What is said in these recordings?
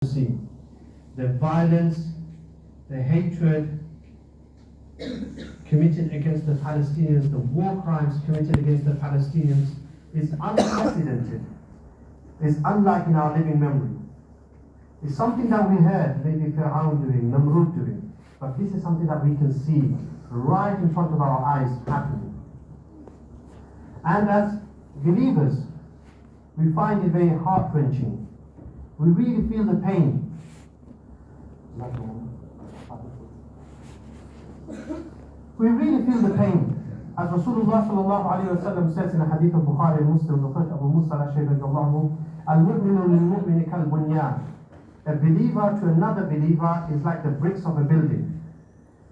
see. The violence, the hatred committed against the Palestinians, the war crimes committed against the Palestinians is unprecedented. It's unlike in our living memory. It's something that we heard maybe Fir'aun doing, Namrud doing, but this is something that we can see right in front of our eyes happening. And as believers, we find it very heart-wrenching. We really feel the pain. We really feel the pain. As Rasulullah sallallahu alayhi wa sallam says in a hadith of Bukhari and Muslim, the Abu Musa al-Ashari radiallahu anhu, al-mu'minu lil-mu'mini kal-bunyan. A believer to another believer is like the bricks of a building.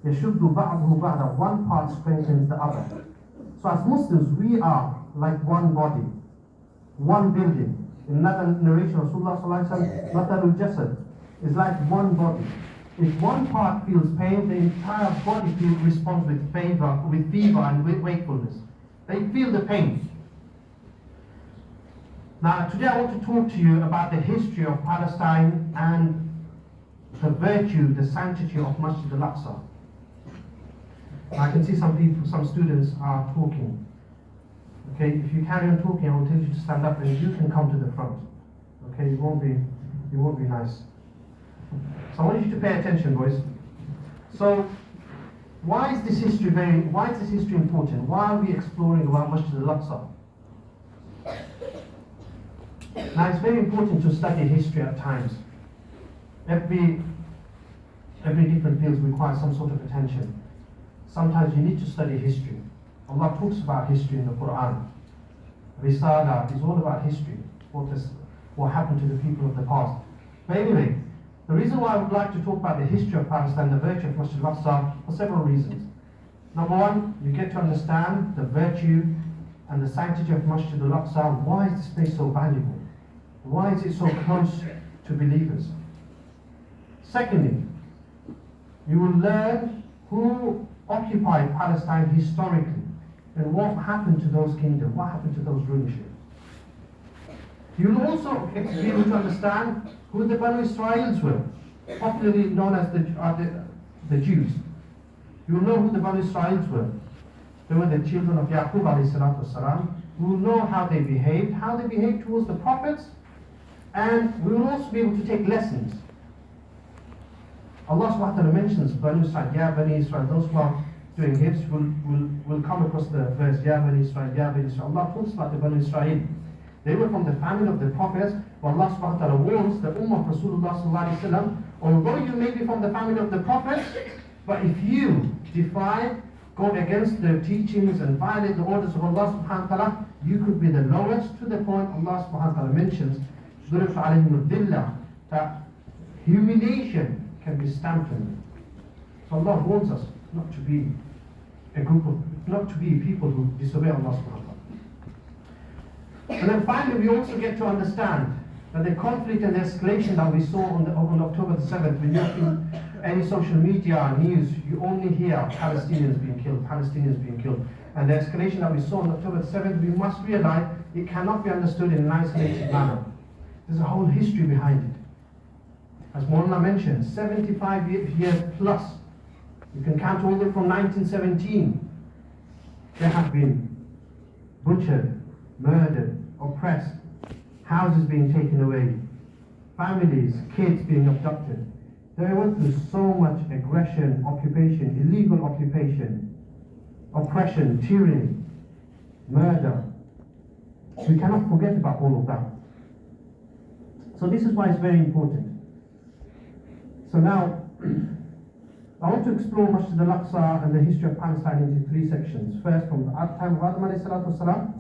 يَشُدُّ بَعْضُهُ بَعْضًا. One part strengthens the other. So as Muslims, we are like one body, one building. In another narration, Rasulullah sallallahu alayhi wa sallam, مَثَلُ الْجَسَدِ is like one body. If one part feels pain, the entire body responds with fever and with wakefulness. They feel the pain. Now, today I want to talk to you about the history of Palestine and the virtue, the sanctity of Masjid al-Aqsa. I can see some students are talking. Okay, if you carry on talking, I will tell you to stand up and you can come to the front. Okay, you won't be nice. So I want you to pay attention, boys. So, why is this history important? Why are we exploring about Masjid al-Aqsa? Now, it's very important to study history at times. Every different field requires some sort of attention. Sometimes you need to study history. Allah talks about history in the Quran. Risala is all about history, what happened to the people of the past. But anyway, the reason why I would like to talk about the history of Palestine, the virtue of Masjid al-Aqsa, for several reasons. Number one, you get to understand the virtue and the sanctity of Masjid al-Aqsa. Why is this place so valuable? Why is it so close to believers? Secondly, you will learn who occupied Palestine historically and what happened to those kingdoms, what happened to those rulerships. You will also be able to understand who the Banu Israels were, popularly known as the Jews. You will know who the Banu Israels were. They were the children of Yaqub alayhi salatu wasalam. We will know how they behaved towards the prophets, and we will also be able to take lessons. Allah subhanahu wa ta'ala mentions Banu Israel, Ya Bani Israel. Those who are doing hifz will come across the verse, Ya Bani Israel, Ya Bani Israel. Allah talks about the Banu Israel. They were from the family of the prophets. Allah subhanahu wa ta'ala warns the ummah of Rasulullah sallallahu alayhi wa sallam, although you may be from the family of the prophets, but if you defy, go against the teachings and violate the orders of Allah subhanahu wa ta'ala, you could be the lowest, to the point Allah subhanahu wa ta'ala mentions that humiliation can be stamped on them. So Allah warns us not to be people who disobey Allah subhanahu wa ta'ala. And then finally, we also get to understand that the conflict and the escalation that we saw on October the 7th, when you look in any social media news, you only hear Palestinians being killed. And the escalation that we saw on October the 7th, we must realize it cannot be understood in an isolated manner. There's a whole history behind it. As Maulana mentioned, 75 years plus. You can count all the way from 1917. There have been butchered, murdered, oppressed, houses being taken away, families, kids being abducted. They went through so much aggression, occupation, illegal occupation, oppression, tyranny, murder. We cannot forget about all of that. So this is why it's very important. So now, I want to explore Masjid al-Aqsa and the history of Palestine into three sections. First, from the time of Adam alayhi salatu wasalam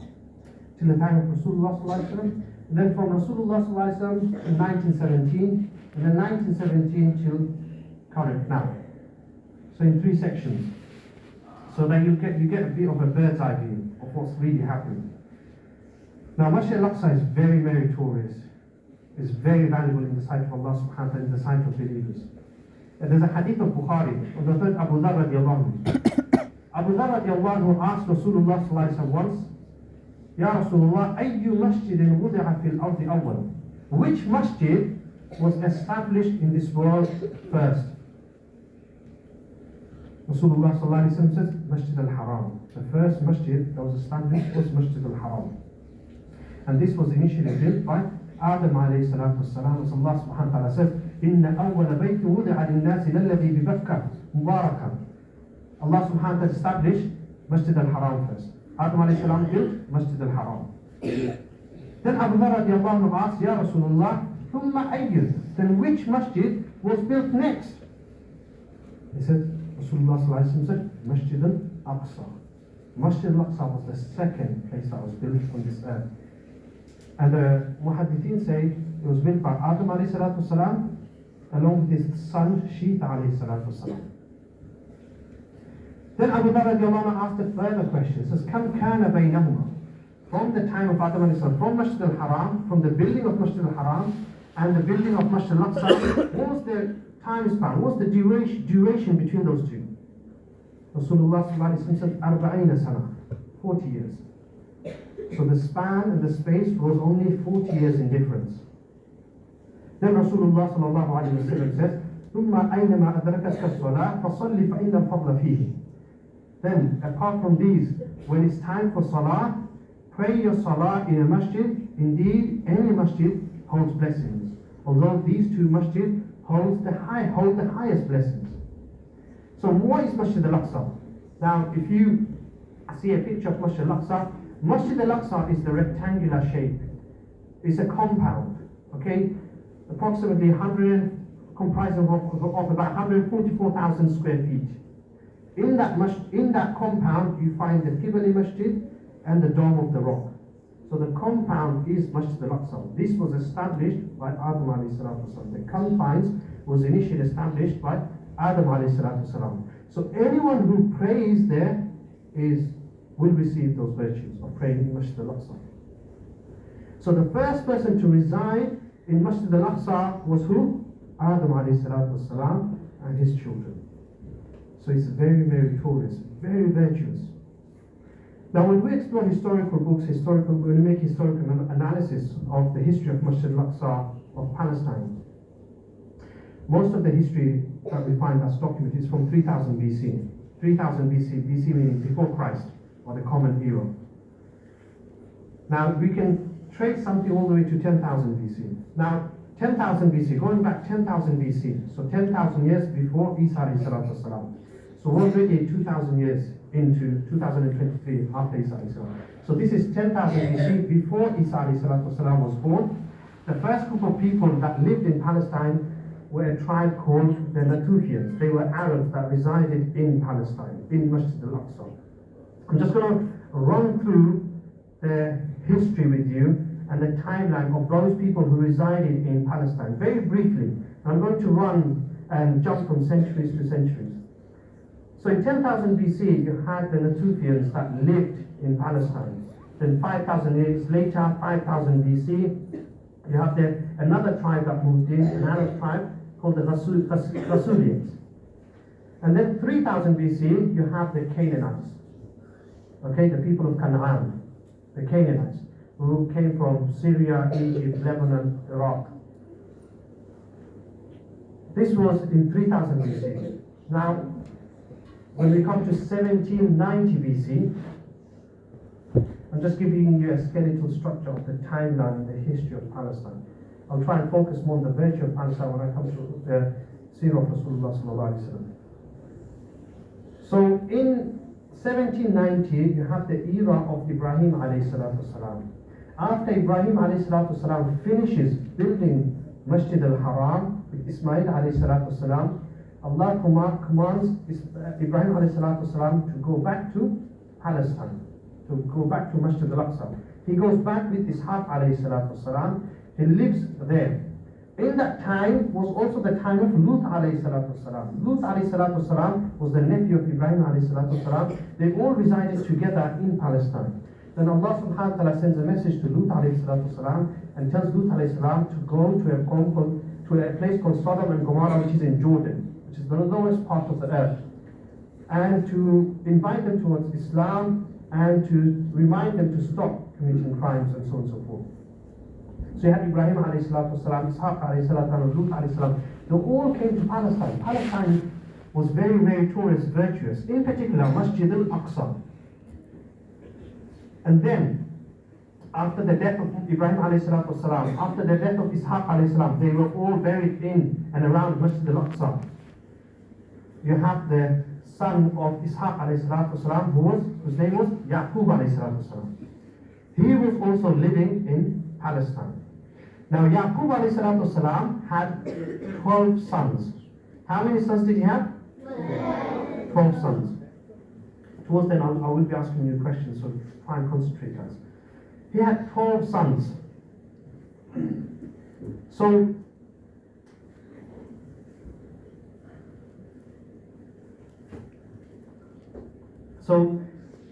till the time of Rasulullah sallallahu alayhi wa sallam, and then from Rasulullah sallallahu alayhi wa sallam in 1917, and then 1917 till current now. So in three sections, so that you get a bit of a bird's eye view of what's really happening. Now, Masjid al-Aqsa is very meritorious. Is very valuable in the sight of Allah subhanahu wa ta'ala, in the sight of believers. And there's a hadith of Bukhari of the third Abu Dharr radiallahu anhu. Abu Dharr radiallahu anhu asked Rasulullah sallallahu alayhi wa sallam once, Ya Rasulullah, ayyu masjidin wudi'a fil ardi awwal? Which masjid was established in this world first? Rasulullah sallallahu alaihi wasallam says, Masjid al-Haram. The first masjid that was established was Masjid al-Haram. And this was initially built by Adam alayhi salatu wasalam. As Allah subhanahu wa ta'ala says, Inna awwala bayti wudi'a lin-nasi lalladhi bi Bakkah mubarakan. Allah subhanahu wa ta'ala established Masjid al-Haram first. Adam alayhi salam built Masjid al-Haram. Then Abu Dharr radiallahu anhu asked, Ya Rasulullah, thumma ayyu? Then which masjid was built next? He said, Rasulullah sallallahu alaihi wasallam said, Masjid al-Aqsa. Masjid al-Aqsa was the second place that was built on this earth. And the Muhaddithin say it was built by Adam alayhi salatu wasalam along with his son Sheeth alayhi salatu wasalam. Then Abu Dharr radiallahu anhu asked a further question. He says, Kam kana baynahuma? From the time of Adam alayhi salam, from Masjid al-Haram, from the building of Masjid al-Haram and the building of Masjid al-Aqsa, what was the time span? What's the duration between those two? Rasulullah sallallahu alaihi wasallam said, 40 sana, 40 years. So the span and the space was only 40 years in difference. Then Rasulullah sallallahu alaihi wasallam says, ثم أينما أدركتك الصلاة فصل فإن الفضل فيه. Then, apart from these, when it's time for salah, pray your salah in a masjid. Indeed, any masjid holds blessings. Although these two masjid hold the highest blessings. So what is Masjid al-Aqsa? Now, if you see a picture of Masjid al-Aqsa, Masjid al-Aqsa is the rectangular shape. It's a compound, okay? Approximately comprising of about 144,000 square feet. In that compound, you find the Qibli Masjid and the Dome of the Rock. So the compound is Masjid al-Aqsa. This was established by Adam alayhi salatu wasalam. The confines was initially established by Adam alayhi salatu wasalam. So anyone who prays there will receive those virtues of praying in Masjid al-Aqsa. So the first person to reside in Masjid al-Aqsa was who? Adam alayhi salatu wasalam and his children. So it's very meritorious, very virtuous. Now when we explore historical books, when we make historical analysis of the history of Masjid al-Aqsa of Palestine, most of the history that we find that's documented is from 3000 BC. 3000 BC meaning before Christ, or the Common Era. Now we can trace something all the way to 10,000 BC. Now 10,000 BC, going back 10,000 BC, so 10,000 years before Isa alayhi salatu wasalam. So we're already 2,000 years into 2023 after Isa alayhi salam. So this is 10,000 BC before Isa alayhi salatu wasalam was born. The first group of people that lived in Palestine were a tribe called the Natufians. They were Arabs that resided in Palestine, in Masjid al-Aqsa. I'm just going to run through the history with you and the timeline of those people who resided in Palestine very briefly. I'm going to run and jump from centuries to centuries. So in 10,000 BC, you had the Natufians that lived in Palestine. Then 5,000 years later, 5,000 BC, you have another tribe that moved in, an Arab tribe called the Rasulians. And then 3,000 BC, you have the Canaanites. Okay, the people of Canaan, the Canaanites, who came from Syria, Egypt, Lebanon, Iraq. This was in 3000 BC. Now, when we come to 1790 BC, I'm just giving you a skeletal structure of the timeline and the history of Palestine. I'll try and focus more on the virtue of Palestine when I come to the seerah of Rasulullah sallallahu alaihi wasallam. So in 1790, you have the era of Ibrahim alayhi salatu wasalam. After Ibrahim alayhi salatu wasalam finishes building Masjid al-Haram with Ismail alayhi salatu wasalam, Allah commands Ibrahim alayhi salatu wasalam to go back to Palestine, to go back to Masjid al-Aqsa. He goes back with Ishaq alayhi salatu wasalam. He lives there. In that time was also the time of Lut alayhi salatu wasalam. Lut alayhi salatu wasalam was the nephew of Ibrahim alayhi salatu wasalam. They all resided together in Palestine. Then Allah subhanahu wa ta'ala sends a message to Lut alayhi salatu wasalam and tells Lut alayhi salam to go to a place called Sodom and Gomorrah, which is in Jordan, which is the lowest part of the earth, and to invite them towards Islam and to remind them to stop committing crimes and so on and so forth. So you had Ibrahim alayhi salatu wasalam, Ishaq alayhi salatu wasalam, Lut alayhi salam. They all came to Palestine. Palestine was very meritorious, virtuous. In particular, Masjid al-Aqsa. And then, after the death of Ibrahim alayhi salatu wasalam, after the death of Ishaq alayhi salam, they were all buried in and around Masjid al-Aqsa. You have the son of Ishaq alayhi salatu wasalam, whose name was Yaqub alayhi salatu wasalam. He was also living in Palestine. Now Yaqub alayhi salatu wasalam had 12 sons. How many sons did he have? 12 sons. Towards then I will be asking you questions, so try and concentrate, guys. He had 12 sons. So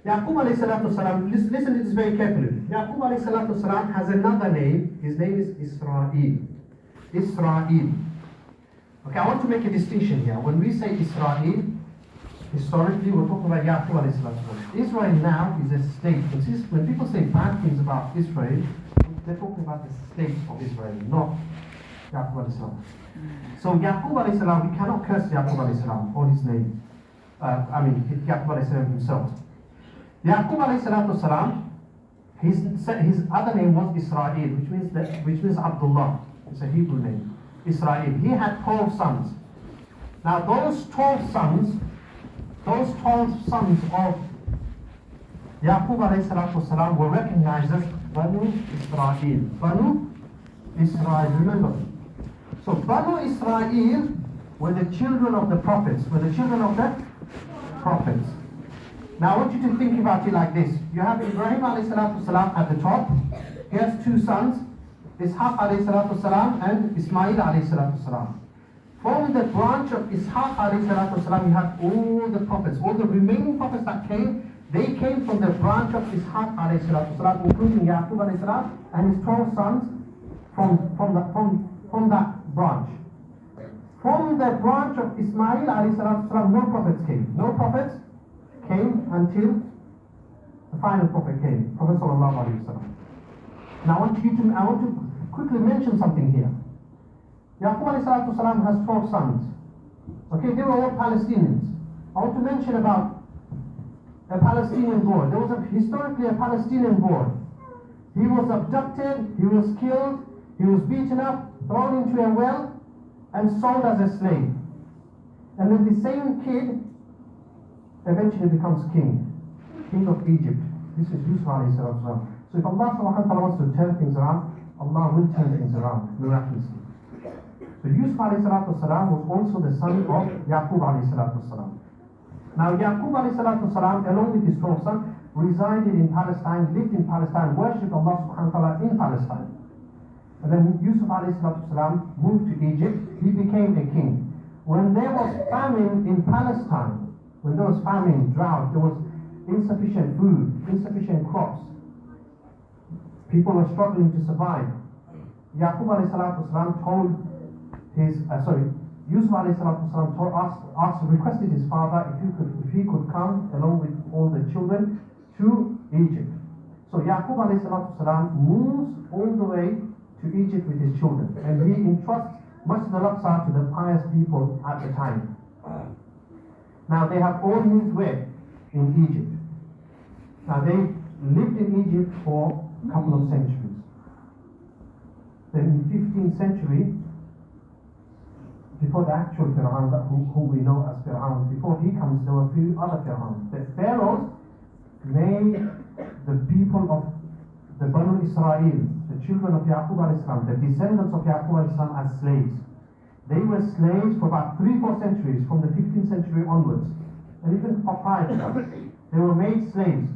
Yaqub alayhi salatu wasalam, listen to this very carefully. Yaqub alayhi salatu wasalam has another name. His name is Israel. Israel. Okay, I want to make a distinction here. When we say Israel, historically we're talking about Yaqub alayhi salatu wasalam. Israel now is a state. When people say bad things about Israel, they're talking about the state of Israel, not Yaqub alayhi salam. So Yaqub alayhi salam, we cannot curse Yaqub alayhi salam or his name. Yaqub alayhi salam himself. Yaqub alayhi salatu salam, his other name was Israel, which means Abdullah. It's a Hebrew name. Israel. He had 12 sons. Now those 12 sons of Yaqub alayhi salatu salam were recognized as Banu Israel. Banu Israel, remember. So Banu Israel were the children of the prophets, Now I want you to think about it like this. You have Ibrahim alayhi salatu salam at the top. He has 2 sons, Ishaq alayhi salatu salam and Ismail alayhi salatu salam. From the branch of Ishaq alayhi salatu salam, you have all the prophets, all the remaining prophets that came. They came from the branch of Ishaq alayhi salatu salam, including Yaqub alayhi salam and his 12 sons from that branch. From the branch of Ismail alayhi salatu salam, no prophets came. No prophets came until the final prophet came, Prophet sallallahu alaihi wasallam. Now I want to quickly mention something here. Yaqub alayhi salatu salam has 12 sons. Okay, they were all Palestinians. I want to mention about a Palestinian boy. There was historically a Palestinian boy. He was abducted, he was killed, he was beaten up, thrown into a well, and sold as a slave. And then the same kid eventually becomes king of Egypt. This is Yusuf alayhi salam. So if Allah subhanahu wa ta'ala wants to turn things around, Allah will turn things around miraculously. So Yusuf alayhi salam was also the son of Yaqub alayhi salam. Now Yaqub alayhi salam, along with his 12 sons, resided in Palestine, lived in Palestine, worshipped Allah subhanahu wa ta'ala in Palestine. And then Yusuf alayhi salam moved to Egypt. He became a king. When there was famine in Palestine, when there was famine, drought, there was insufficient food, insufficient crops, people were struggling to survive. Yaqub alayhi salam told Yusuf alayhi salam requested his father if he could come along with all the children to Egypt. So Yaqub alayhi salam moves all the way to Egypt with his children, and he entrusts Masjid al-Aqsa to the pious people at the time. Now they have all moved where? In Egypt. Now they lived in Egypt for a couple of centuries. Then in the 15th century, before the actual Fir'aun, who we know as Fir'aun, before he comes, there were a few other Fir'auns. The pharaohs made the people of the Banu Israel, the children of Yaqub alayhi salam, the descendants of Yaqub alayhi salam, as slaves. They were slaves for about 3-4 centuries, from the 15th century onwards, and even prior to that. They were made slaves.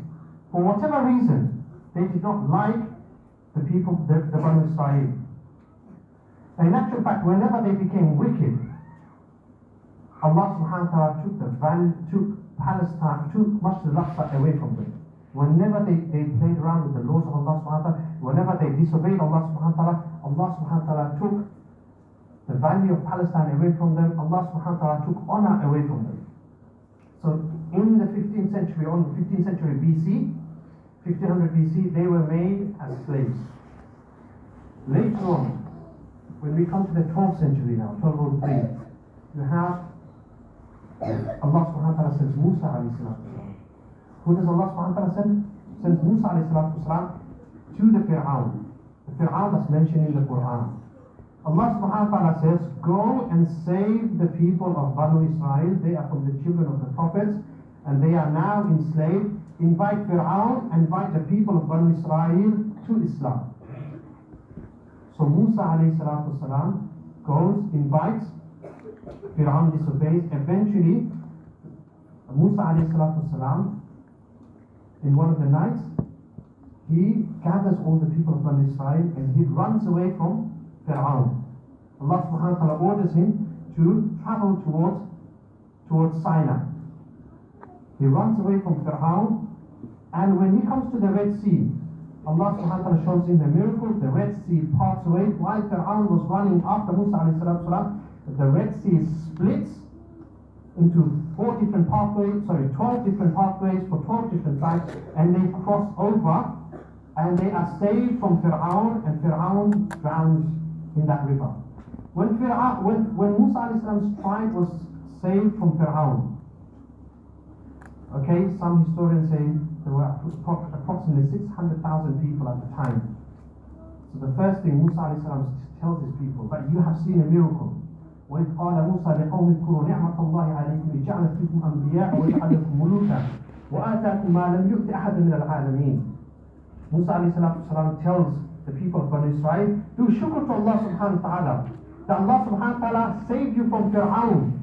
For whatever reason, they did not like the people, the Banu Israel. And in actual fact, whenever they became wicked, Allah subhanahu wa ta'ala took Palestine, took Masjid al-Aqsa away from them. Whenever they played around with the laws of Allah subhanahu wa ta'ala, whenever they disobeyed Allah subhanahu wa ta'ala, Allah subhanahu wa ta'ala took the value of Palestine away from them. Allah subhanahu wa ta'ala took honor away from them. So in the 15th century BC, 1500 BC, they were made as slaves. Later on, when we come to the 12th century now, 1203, you have Allah subhanahu wa ta'ala sends Musa alayhi salatu wasalam. Who does Allah subhanahu wa ta'ala send? Sends Musa alayhi salatu wasalam to the Fir'aun. The Fir'aun that's mentioned in the Quran. Allah subhanahu wa ta'ala says, go and save the people of Banu Israel. They are from the children of the prophets and they are now enslaved. Invite Fir'aun, invite the people of Banu Israel to Islam. So Musa alayhi salatu wasalam goes, invites, Fir'aun disobeys. Eventually, Musa alayhi salatu wasalam, in one of the nights, he gathers all the people of Banu Israel and he runs away from Fir'aun. Allah subhanahu wa ta'ala orders him to travel towards Sinai. He runs away from Fir'aun, and when he comes to the Red Sea, Allah subhanahu wa ta'ala shows him the miracle. The Red Sea parts away. While Fir'aun was running after Musa alayhi salatu wasalam, the Red Sea splits into 12 different pathways for 12 different tribes, and they cross over and they are saved from Fir'aun, and Fir'aun drowns in that river. When Musa alayhi salam's tribe was saved from Fir'aun, okay, some historians say there were approximately 600,000 people at the time. So the first thing Musa alayhi salam tells his people, that you have seen a miracle. وإذ قال موسى لقوم اذكروا نعمة الله عليكم إذ جعل فيكم أنبياء وجعلكم ملوكا وآتاكم ما لم يؤت أحد من العالمين. Musa alayhi salatu tells the people of Banu Israel, do shukr to Allah subhanahu wa ta'ala, that Allah subhanahu wa ta'ala saved you from Fir'aun,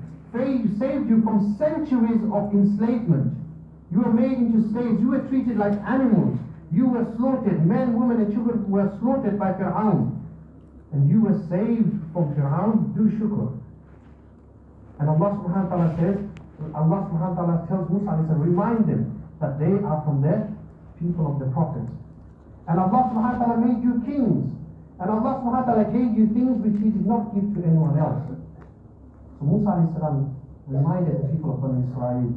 saved you from centuries of enslavement. You were made into slaves, you were treated like animals, you were slaughtered, men, women and children were slaughtered by Fir'aun. And you were saved from Fir'aun, do shukr. And Allah subhanahu wa ta'ala says, Allah subhanahu wa ta'ala tells Musa alayhi salam, remind them that they are from the people of the prophets. And Allah subhanahu wa ta'ala made you kings. And Allah subhanahu wa ta'ala gave you things which He did not give to anyone else. So Musa alayhi salam reminded the people of Banu Israel.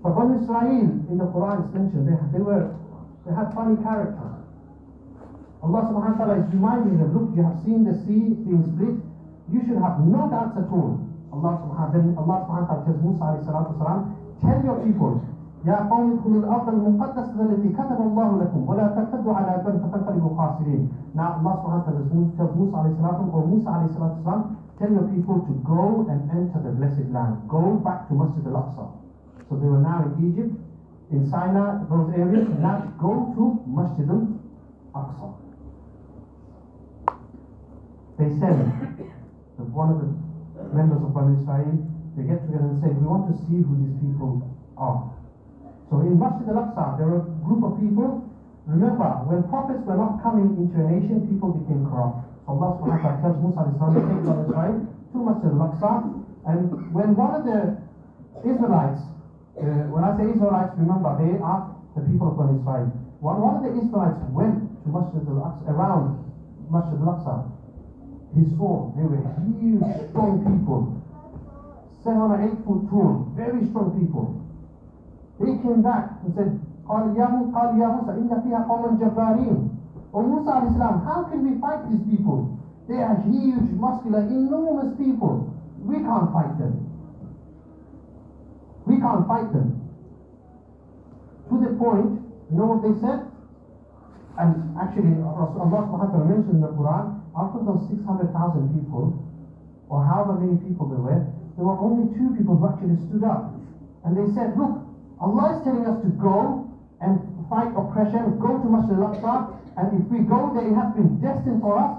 But Banu Israel, in the Quran it's mentioned, they had funny character. Allah subhanahu wa ta'ala is reminding them, look, you have seen the sea being split, you should have no doubts at all. Allah subhanahu wa ta'ala tells Musa alayhi salatu wasalam, tell your people, يا قوم ادخلوا الأرض المقدسة التي كتب الله لكم ولا ترتدوا على أدباركم فتنقلبوا خاسرين. Now Allah subhanahu wa ta'ala tells Musa alayhi salatu or Musa alayhi salatu wasalam, tell your people to go and enter the blessed land. Go back to Masjid al-Aqsa. So they were now in Egypt, in Sinai, those areas, and now go to Masjid al-Aqsa. They said, one of the members of Banu Israel, they get together and say, we want to see who these people are. So in Masjid al-Aqsa, there were a group of people. Remember, when prophets were not coming into a nation, people became corrupt. So Allah subhanahu wa ta'ala tells Musa alayhi salam to take Banu Israel to Masjid al-Aqsa. And when one of the Israelites, when I say Israelites, remember, they are the people of Banu Israel. One of the Israelites went to Masjid al-Aqsa, around Masjid al-Aqsa. He saw they were huge, strong people, 7 or 8 foot tall, very strong people. They came back and said, قال يا موسى إن فيها قوما جبارين. Oh Musa alayhi salam, how can we fight these people? They are huge, muscular, enormous people. We can't fight them. We can't fight them. To the point, you know what they said? And actually, Allah subhanahu wa ta'ala mentioned in the Quran, after those 600,000 people, or however many people there were only 2 people who actually stood up. And they said, look, Allah is telling us to go and fight oppression, go to Masjid al-Aqsa, and if we go there, it has been destined for us.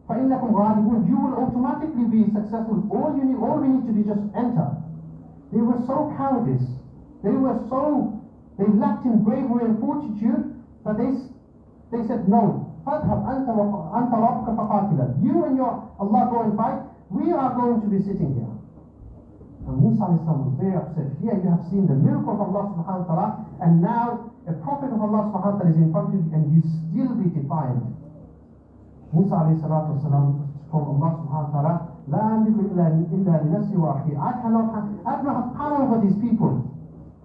فَإِنَّكُمْ غَالِبُونَ. You will automatically be successful. All we need to do is just enter. They were so cowardice. They lacked in bravery and fortitude that they said, no, فَاذْهَبْ أَنْتَ رَبُّكَ فَقَاتِلًا. You and your Allah go and fight. We are going to be sitting here. And Musa alayhi salam was very upset. Here you have seen the miracle of Allah subhanahu wa ta'ala, and now a prophet of Allah subhanahu wa ta'ala is in front of you and you still be defiant. Musa alayhi salatu wasalam told Allah subhanahu wa ta'ala, لا أملك إلا لنفسي وأخي. I do not have power over these people.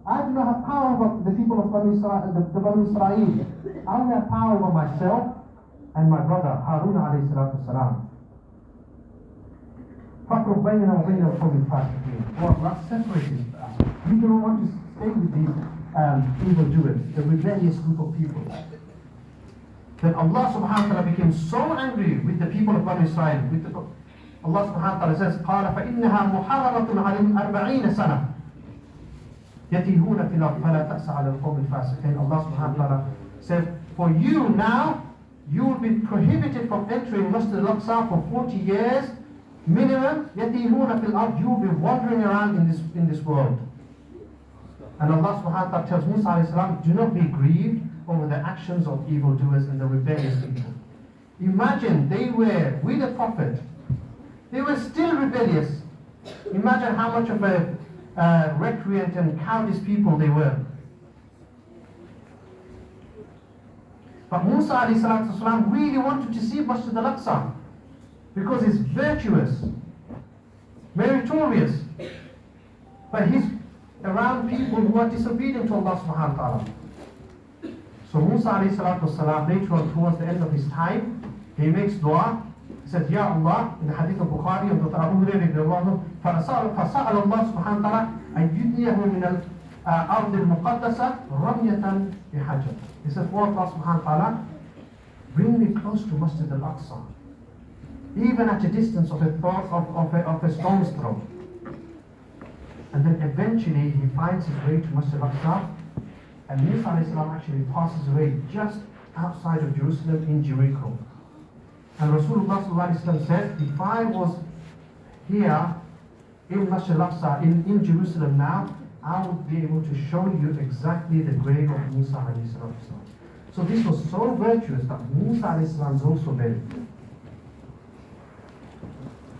I do not have power over the people of Banu Israel, the Banu Israel. I only have power over myself and my brother Harun alayhi salatu salam. فَقْرُبْ بَيْنَنَا وَبَيْنَ الْقَوْمِ الْفَاسِقِينَ. Or Allah separated us. We do not want to stay with these evildoers, the rebellious group of people. Then Allah subhanahu wa ta'ala became so angry with the people of Bani Israel. Allah subhanahu wa ta'ala says, قَالَ فَإِنَّهَا مُحَرَّمَةٌ عَلَيْهِمْ 40 سَنَةً يَتِيهُونَ فِي الْأَرْضِ فَلَا تَأْسَ عَلَى الْقَوْمِ الْفَاسِقِينَ. Allah subhanahu wa ta'ala says, for you now, you will be prohibited from entering Masjid al-Aqsa for 40 years minimum. يَتِيهُونَ فِي الْأَرْضِ. You will be wandering around in this world. And Allah subhanahu wa ta'ala tells Musa alayhi salam, do not be grieved over the actions of evildoers and the rebellious people. Imagine they were with the Prophet. They were still rebellious. Imagine how much of a recreant and cowardice people they were. But Musa alayhi salatu wasalam really wanted to see Masjid al-Aqsa because it's virtuous, meritorious. But he's around people who are disobedient to Allah subhanahu wa ta'ala. So Musa alayhi salatu wasalam, later on towards the end of his time, he makes dua. He says, Ya Allah, in the hadith of Bukhari, of Dr. Abu Hurairah, فَسَأَلَ اللَّهُ سُبْحَانَهُ وَتَعَالَى أَنْ يُدْنِيَهُ مِنَ الْأَرْضِ الْمُقَدَّسَةِ رَمْيَةً بِحَجَرٍ. He says, oh Allah subhanahu wa ta'ala, bring me close to Masjid al-Aqsa, even at a distance of a stone's throw. And then eventually he finds his way to Masjid al-Aqsa, and Musa alayhi salam actually passes away just outside of Jerusalem in Jericho. And Rasulullah sallallahu alayhi wasallam said, if I was here in Masjid al-Aqsa in Jerusalem now, I would be able to show you exactly the grave of Musa alayhi salam. So this was so virtuous that Musa alayhi salam is also buried.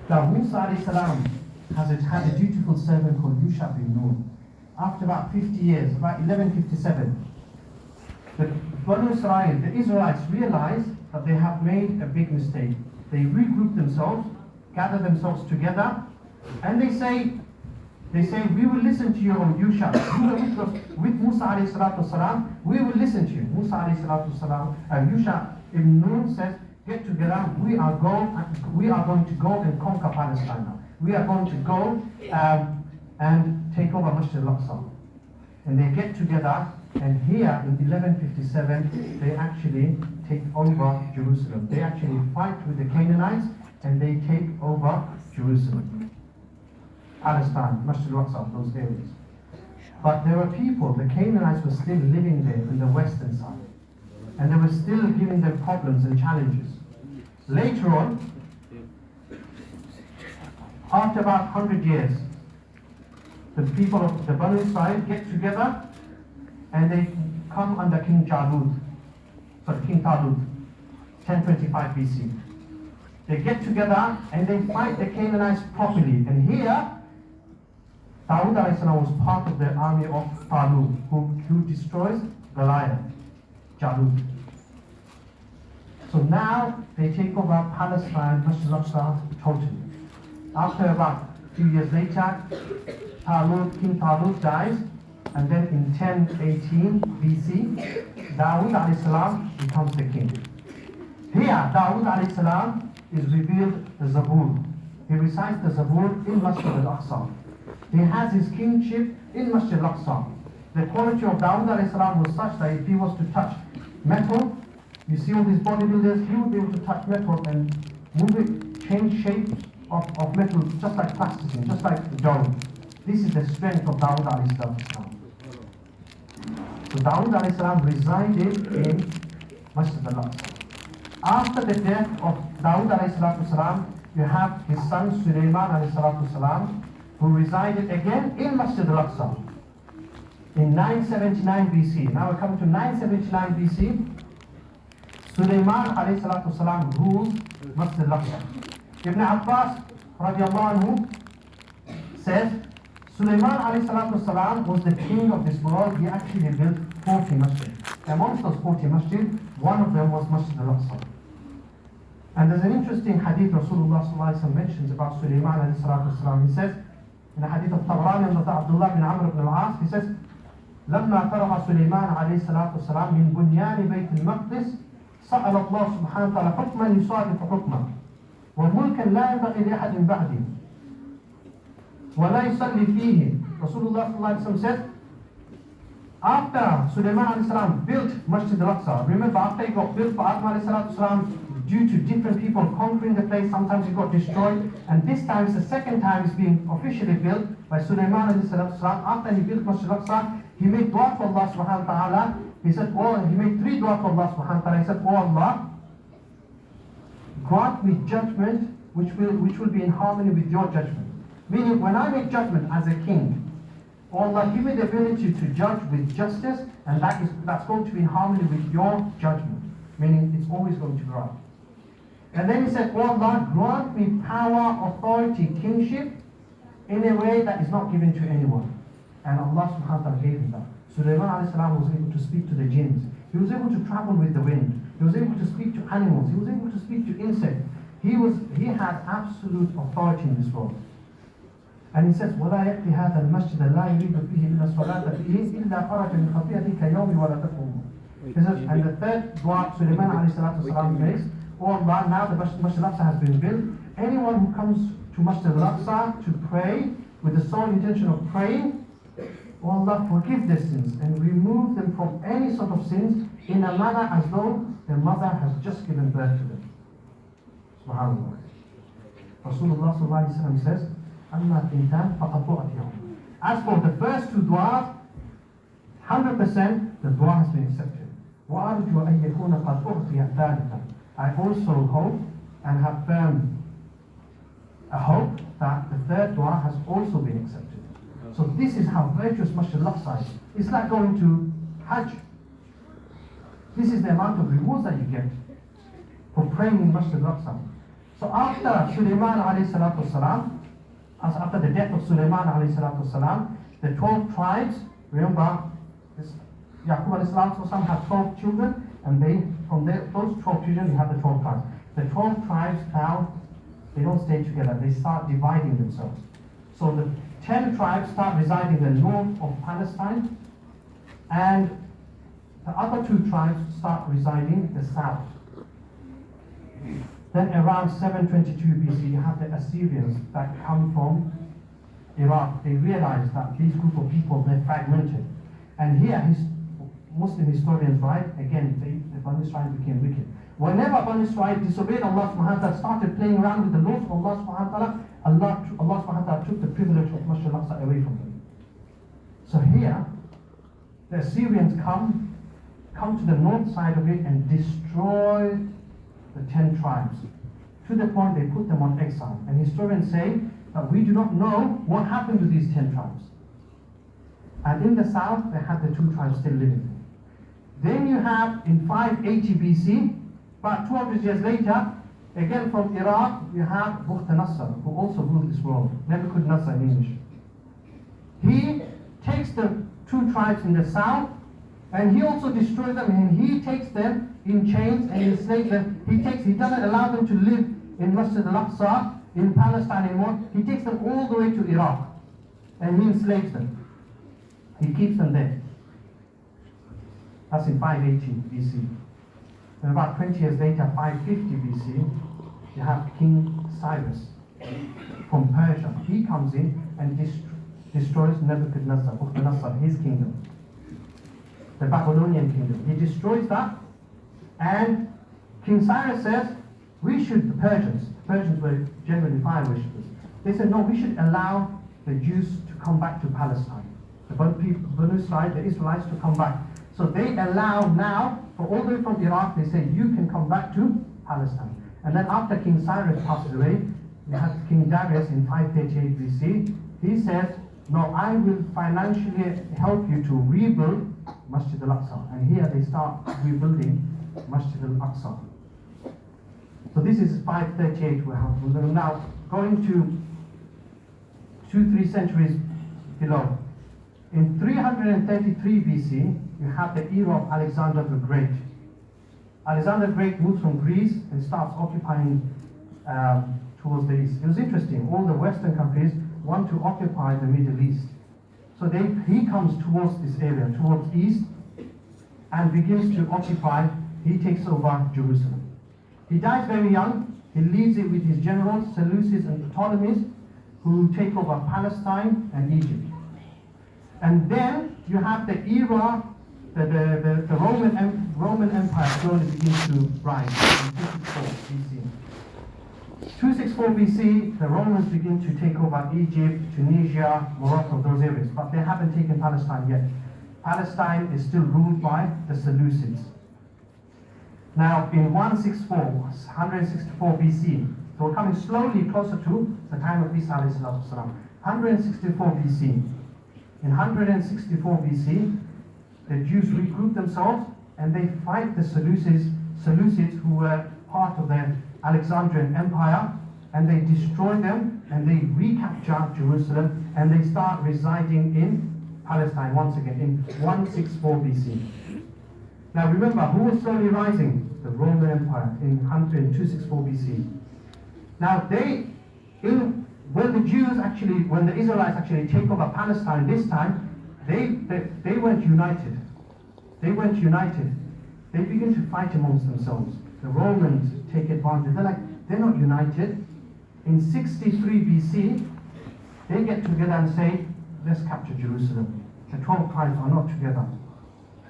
Now Musa alayhi salam had a dutiful servant called Yusha bin Nun. After about 50 years, about 1157, the Banu Israel, the Israelites, realized that they have made a big mistake. They regroup themselves, gather themselves together, and they say, we will listen to you, O Yusha. You were with us, with Musa alayhi salatu wasalam, we will listen to you. Musa alayhi salatu wasalam, and Yusha ibn Nun says, get together, we are going to go and conquer Palestine now. We are going to go and take over Masjid al-Aqsa. And they get together, and here in 1157, they actually take over Jerusalem. They actually fight with the Canaanites, and they take over Jerusalem. Palestine, Masjid al-Aqsa, those areas. But there were people, the Canaanites were still living there in the western side. And they were still giving them problems and challenges. Later on, after about 100 years, the people of the Banu Israel get together and they come under King Talut, 1025 BC. They get together and they fight the Canaanites properly. And here, Dawud alayhi salam was part of the army of Talut, who destroys Goliath, Jalut. So now they take over Palestine, Masjid al-Aqsa totally. After about 2 years later, King Talut dies, and then in 1018 BC, Dawud alayhi salam becomes the king. Here, Dawud alayhi salam is revealed the Zabur. He recites the Zabur in Masjid al-Aqsa. He has his kingship in Masjid al-Aqsa. The quality of Dawud alayhi salam was such that if he was to touch metal, you see all these bodybuilders, he would be able to touch metal and move it, change shapes of metal just like plasticine, just like dough. This is the strength of Dawud alayhi salam. So Dawud alayhi salam resided in Masjid al-Aqsa. After the death of Dawud alayhi salam, you have his son Sulaiman alayhi salam, who resided again in Masjid al-Aqsa in 979 BC. Now we're coming to 979 BC. Sulaiman alayhi salatu salam ruled Masjid al-Aqsa. Ibn Abbas radiallahu anhu says Sulaiman alayhi salatu salam was the king of this world. He actually built 40 masjid. Amongst those 40 masjid, one of them was Masjid al-Aqsa. And there's an interesting hadith Rasulullah sallallahu alayhi wa sallam mentions about Sulaiman alayhi salatu salam. He says, in the hadith of Tabrani and Abdullah bin Amr ibn al-As, he says, لما فرغ سليمان عليه الصلاة والسلام من بنيان بيت المقدس سأل الله سبحانه وتعالى حكما يصادف حكمه وملكا لا ينبغي لأحد بعده ولا يصلي فيه. Rasulullah sallallahu alaihi wasallam said, after Sulaiman alayhi salam built Masjid al-Aqsa, remember after he got built for Adam alayhi salatu salam, due to different people conquering the place, sometimes it got destroyed, and this time is the second time it's being officially built by Sulaiman alayhi salatu salam. After he built Masjid al-Aqsa, he made dua to Allah subhanahu wa ta'ala. He said, he made 3 dua to Allah subhanahu wa ta'ala. He said, oh Allah, grant me judgment which will be in harmony with your judgment. Meaning, when I make judgment as a king, oh Allah, give me the ability to judge with justice, and that's going to be in harmony with your judgment. Meaning, it's always going to be right. And then he said, oh Allah, grant me power, authority, kingship in a way that is not given to anyone. And Allah subhanahu wa ta'ala gave him that. Sulaiman alayhi salam was able to speak to the jinns. He was able to travel with the wind. He was able to speak to animals. He was able to speak to insects. He had absolute authority in this world. And he says, وَلَا يَأْتِ هَذَا الْمَسْجِدَ لَا يُرِيدُ فِيهِ إِلَّا الصَّلَاةَ فِيهِ إِلَّا خَرَجَ مِنْ خَطِيئَتِهِ كَيَوْمِ وَلَدَتْهُ أُمُّهُ. He says, and the third dua Sulaiman alayhi salatu wasalam makes, oh Allah, now the Masjid al-Aqsa has been built. Anyone who comes to Masjid al-Aqsa to pray with the sole intention of praying, oh Allah, forgive their sins and remove them from any sort of sins in a manner as though their mother has just given birth to them. SubhanAllah. Rasulullah sallallahu alaihi wasallam says, as for the first 2 du'as, 100% the dua has been accepted. I also hope and have firm a hope that the 3rd dua has also been accepted. So this is how virtuous Masjid al-Aqsa is. It's like going to Hajj. This is the amount of rewards that you get for praying in Masjid al-Aqsa. So after Sulaiman alayhi salatu wasalam, after the death of Sulaiman alayhi salatu wasalam, the 12 tribes, remember, Yaqub alayhi salatu wasalam had 12 children, and those 12 children, you have the 12 tribes. The 12 tribes now, they don't stay together, they start dividing themselves. So the 10 tribes start residing in the north of Palestine, and the other 2 tribes start residing in the south. Then around 722 BC, you have the Assyrians that come from Iraq. They realize that these group of people, they're fragmented. And here, Muslim historians write, again, the Banu Israel became wicked. Whenever Banu Israel disobeyed Allah subhanahu wa ta'ala, started playing around with the laws of Allah subhanahu wa ta'ala, Allah subhanahu wa ta'ala took the privilege of Masjid al-Aqsa away from them. So here, the Assyrians come to the north side of it and destroy the 10 tribes. To the point they put them on exile. And historians say that we do not know what happened to these 10 tribes. And in the south, they had the 2 tribes still living. Then you have, in 580 BC, about 200 years later, again from Iraq, you have Bukhtanasar, who also ruled this world. Nebuchadnezzar in English. He takes the 2 tribes in the south, and he also destroys them, and he takes them in chains and enslaves them. He doesn't allow them to live in Masjid al-Aqsa, in Palestine anymore. He takes them all the way to Iraq, and he enslaves them. He keeps them there. That's in 580 BC. And about 20 years later, 550 BC, you have King Cyrus from Persia. He comes in and destroys Nebuchadnezzar, his kingdom, the Babylonian kingdom. He destroys that, and King Cyrus says, the Persians were generally fire worshippers. They said, no, we should allow the Jews to come back to Palestine. The Banu Israel, the Israelites, to come back. So they allow now, for all the way from Iraq, they say, you can come back to Palestine. And then after King Cyrus passes away, we have King Darius in 538 BC. He says, no, I will financially help you to rebuild Masjid al-Aqsa. And here they start rebuilding Masjid al-Aqsa. So this is 538. We're now going to 2-3 centuries below. In 333 BC, you have the era of Alexander the Great. Alexander the Great moves from Greece and starts occupying towards the east. It was interesting. All the Western countries want to occupy the Middle East. So he comes towards this area, towards east, and begins to occupy he takes over Jerusalem. He dies very young. He leaves it with his generals, Seleucids and Ptolemies, who take over Palestine and Egypt. And then you have the era, the Roman Empire slowly begins to rise in 264 BC. 264 BC, the Romans begin to take over Egypt, Tunisia, Morocco, those areas, but they haven't taken Palestine yet. Palestine is still ruled by the Seleucids. Now, in 164 BC, so we're coming slowly closer to the time of Isa alayhi salatu wasalam. 164 BC. In 164 BC, the Jews regroup themselves and they fight the Seleucids who were part of the Alexandrian Empire, and they destroy them and they recapture Jerusalem and they start residing in Palestine once again in 164 BC. Now remember, who was slowly rising? The Roman Empire in 264 BC. Now when the Israelites actually take over Palestine this time, they weren't united. They weren't united. They begin to fight amongst themselves. The Romans take advantage. They're not united. In 63 BC, they get together and say, let's capture Jerusalem. The 12 tribes are not together.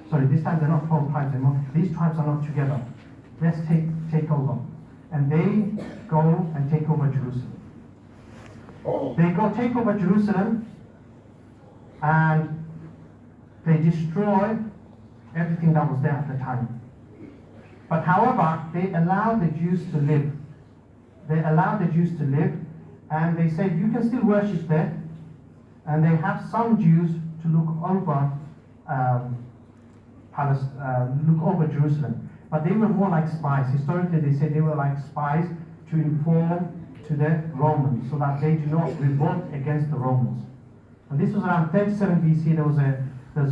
Sorry, this time they're not 12 tribes anymore. These tribes are not together. Let's take over. And they go and take over Jerusalem. They go take over Jerusalem and they destroy everything that was there at the time. But however, they allow the Jews to live. They allow the Jews to live, and they say you can still worship there. And they have some Jews to look over Jerusalem. But they were more like spies. Historically, they say they were like spies to inform to the Romans so that they do not revolt against the Romans. And this was around 37 BC. There was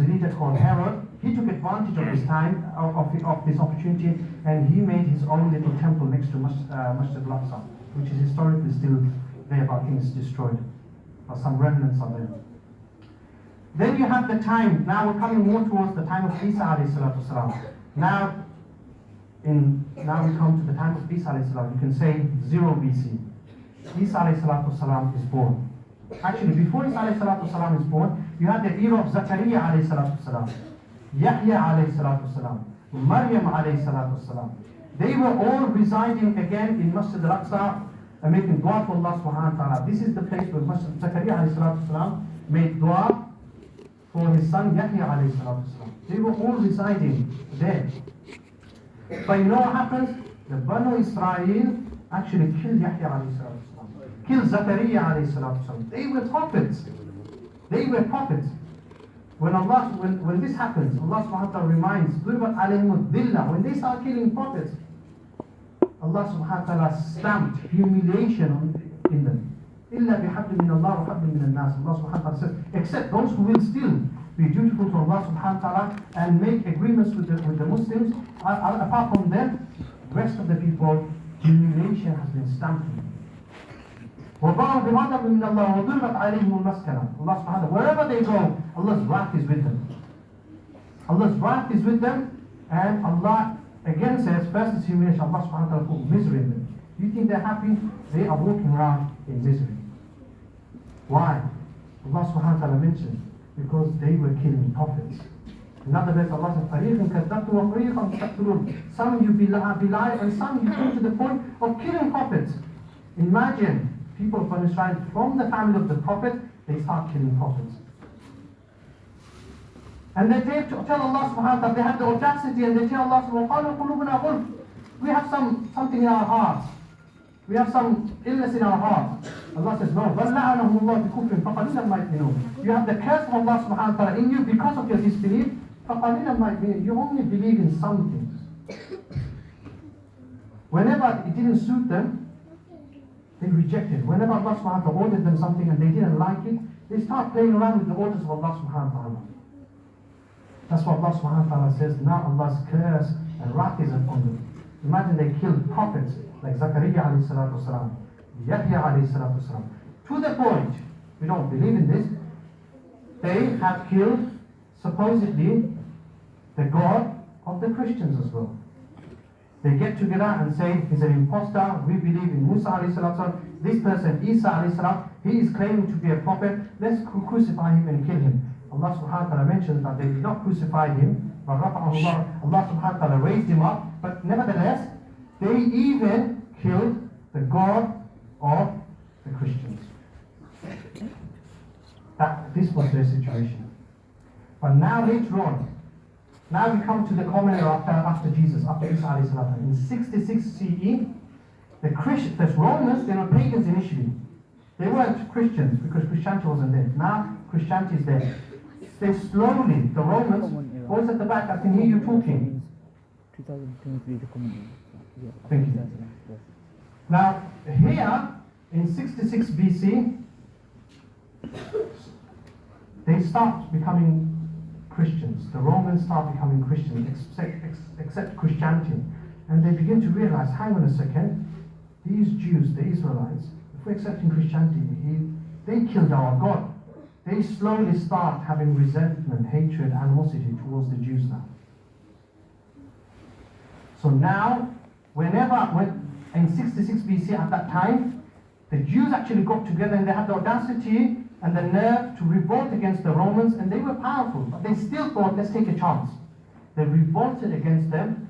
a leader called Herod. He took advantage of this time, of this opportunity, and he made his own little temple next to Masjid al-Aqsa, which is historically still there, but I think it's destroyed. But some remnants are there. Then you have the time. Now we're coming more towards the time of Isa alayhi salatu wasalam. Now we come to the time of Isa alayhi salam. You can say 0 BC. Isa alayhi salatu wasalam is born. Actually, before Isa alayhi salatu wasalam is born, you have the era of Zakaria alayhi salatu wasalam, Yahya alayhi salatu wasalam, Maryam alayhi salatu wasalam. They were all residing again in Masjid al-Aqsa and making dua for Allah subhanahu wa ta'ala. This is the place where Zakaria alayhi salatu wasalam made dua for his son Yahya alayhi salatu wasalam. They were all residing there. But you know what happens? The Banu Israel actually killed Yahya alayhi salatu wasalam, killed Zakaria alayhi salatu wasalam. They were prophets. They were prophets. When this happens, Allah subhanahu wa ta'ala reminds, when they start killing prophets, Allah subhanahu wa ta'ala stamped humiliation in them. إِلَّا بِحَبْلٍ مِّنَ اللَّهِ وَحَبْلٍ مِّنَ النَّاسِ. Allah subhanahu wa ta'ala says, except those who will still be dutiful to Allah subhanahu wa ta'ala and make agreements with the Muslims, apart from them, the rest of the people, humiliation has been stamped in them. وَبَعْضُ بِغَضَبٍ مِّنَ اللَّهِ وَضُرِّبَتْ عَلَيْهِمُ الْمَسْكَنَةُ. Allah subhanahu wa ta'ala, wherever they go, Allah's wrath is with them. Allah's wrath is with them, and Allah again says, first is humiliation, Allah subhanahu wa ta'ala put misery in them. You think they're happy? They are walking around in misery. Why? Allah subhanahu wa ta'ala mentioned, because they were killing prophets. In other words, Allah says, فَرِيقٍ كَذَّبْتُ وَفَرِيقًا تَقْتُلُونَ. Some you belie, and some you come to the point of killing prophets. Imagine people from Israel, from the family of the prophet, they start killing prophets. And they tell Allah subhanahu wa ta'ala, they have the audacity, and they tell Allah subhanahu wa ta'ala, we have something in our hearts. We have some illness in our heart. Allah says, no. You have the curse of Allah subhanahu wa ta'ala in you because of your disbelief. You only believe in some things. Whenever it didn't suit them, they rejected. Whenever Allah subhanahu wa ta'ala ordered them something and they didn't like it, they start playing around with the orders of Allah subhanahu wa ta'ala. That's what Allah subhanahu wa ta'ala says, now Allah's curse and wrath is upon them. Imagine they killed prophets like Zakaria alayhi salatu wasalam, Yahya alayhi salatu wasalam. To the point, we don't believe in this, they have killed supposedly the God of the Christians as well. They get together and say, he's an impostor, we believe in Musa alayhi salatu, this person, Isa alayhi salam, he is claiming to be a prophet, let's crucify him and kill him. Allah subhanahu wa ta'ala mentions that they did not crucify him, but Allah subhanahu wa ta'ala raised him up, but nevertheless, they even killed the God of the Christians. This was their situation. But now later on, now we come to the common era after Jesus, after Isa alayhi salam. In 66 CE, the Romans, they were pagans initially. They weren't Christians because Christianity wasn't there. Now Christianity is there. They slowly, the Romans, always at the back, I can hear you talking. 2023, the common era. Thank you. Now, here, in 66 BC, they start becoming Christians. The Romans start becoming Christians, accept Christianity. And they begin to realize, hang on a second, these Jews, the Israelites, if we're accepting Christianity, they killed our God. They slowly start having resentment, hatred, animosity towards the Jews now. So now, in 66 BC at that time, the Jews actually got together and they had the audacity and the nerve to revolt against the Romans, and they were powerful, but they still thought, let's take a chance. They revolted against them.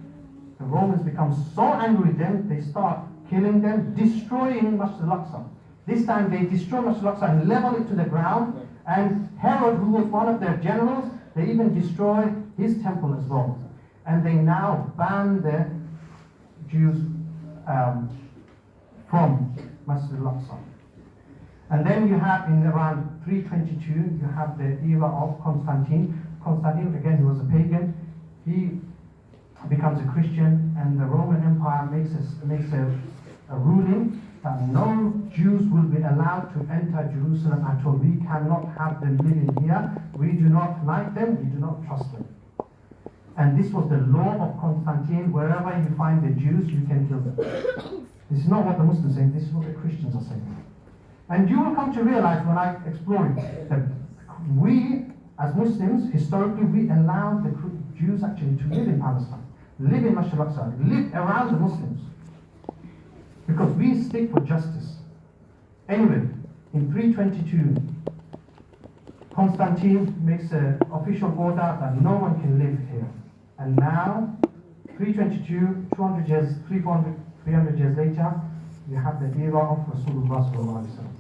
The Romans become so angry with them, they start killing them, destroying Masjid al-Aqsa. This time they destroy Masjid al-Aqsa and level it to the ground, and Herod, who was one of their generals, they even destroy his temple as well. And they now ban the Jews from Masjid al-Aqsa. And then you have in around 322, you have the era of Constantine. Constantine, again, he was a pagan. He becomes a Christian, and the Roman Empire makes a ruling that no Jews will be allowed to enter Jerusalem at all. We cannot have them living here. We do not like them. We do not trust them. And this was the law of Constantine. Wherever you find the Jews, you can kill them. This is not what the Muslims are saying. This is what the Christians are saying. And you will come to realize when I explore it that we, as Muslims, historically, we allowed the Jews actually to live in Palestine, live in Masjid al-Aqsa, live around the Muslims, because we stick for justice. Anyway, in 322, Constantine makes an official order that no one can live here. And now, 322, 300 years later, you have the era of Rasulullah sallallahu alaihi wasallam.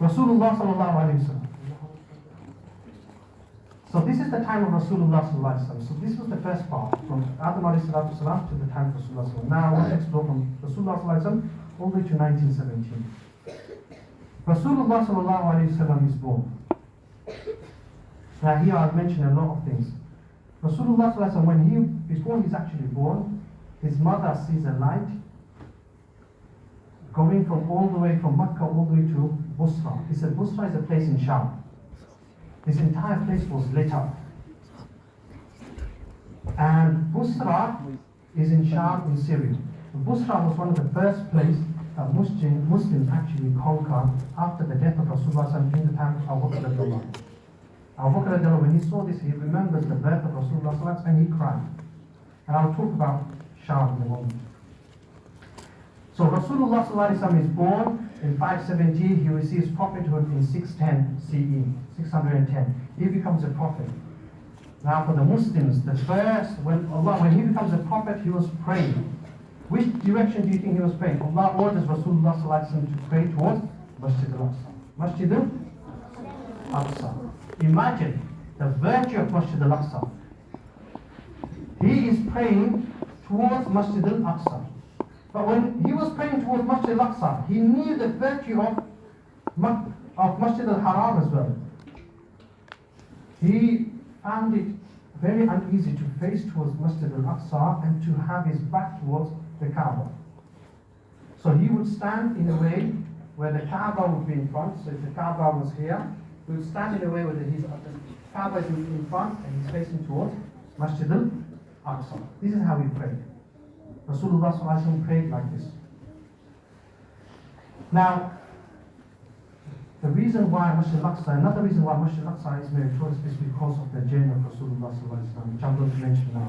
Rasulullah sallallahu alaihi wasallam. So this is the time of Rasulullah sallallahu alaihi wasallam. So this was the first part, from Adam alayhi salatu wasalam to the time of Rasulullah sallallahu alaihi wasallam. Now I want to explore from Rasulullah sallallahu alaihi wasallam all the way to 1917. Rasulullah sallallahu alaihi wasallam is born. Now here I've mentioned a lot of things. Rasulullah sallallahu alaihi wasallam, before he's actually born, his mother sees a light going from all the way from Makkah all the way to Busra. He said Busra is a place in Sham. This entire place was lit up. And Busra is in Sham in Syria. Busra was one of the first places that Muslims actually conquered after the death of Rasulullah in the time of Abu Bakr radiallahu anhu. Abu Bakr radiallahu anhu, when he saw this, he remembers the birth of Rasulullah and he cried. And I'll talk about Sham in a moment. So Rasulullah is born in 570. He receives prophethood in 610 CE, 610. He becomes a prophet. Now for the Muslims, when he becomes a prophet, he was praying. Which direction do you think he was praying? Allah orders Rasulullah to pray towards Masjid al-Aqsa. Masjid al-Aqsa. Imagine the virtue of Masjid al-Aqsa. He is praying towards Masjid al-Aqsa. But when he was praying towards Masjid al-Aqsa, he knew the virtue of Masjid al-Haram as well. He found it very uneasy to face towards Masjid al-Aqsa and to have his back towards the Kaaba. So he would stand in a way where the Kaaba would be in front. So if the Kaaba was here, he would stand in a way where the Kaaba is in front and he's facing towards Masjid al-Aqsa. This is how he prayed. Rasulullah prayed like this. Now, the reason why another reason why Masjid al-Aqsa is meritorious is because of the journey of Rasulullah, which I'm going to mention now.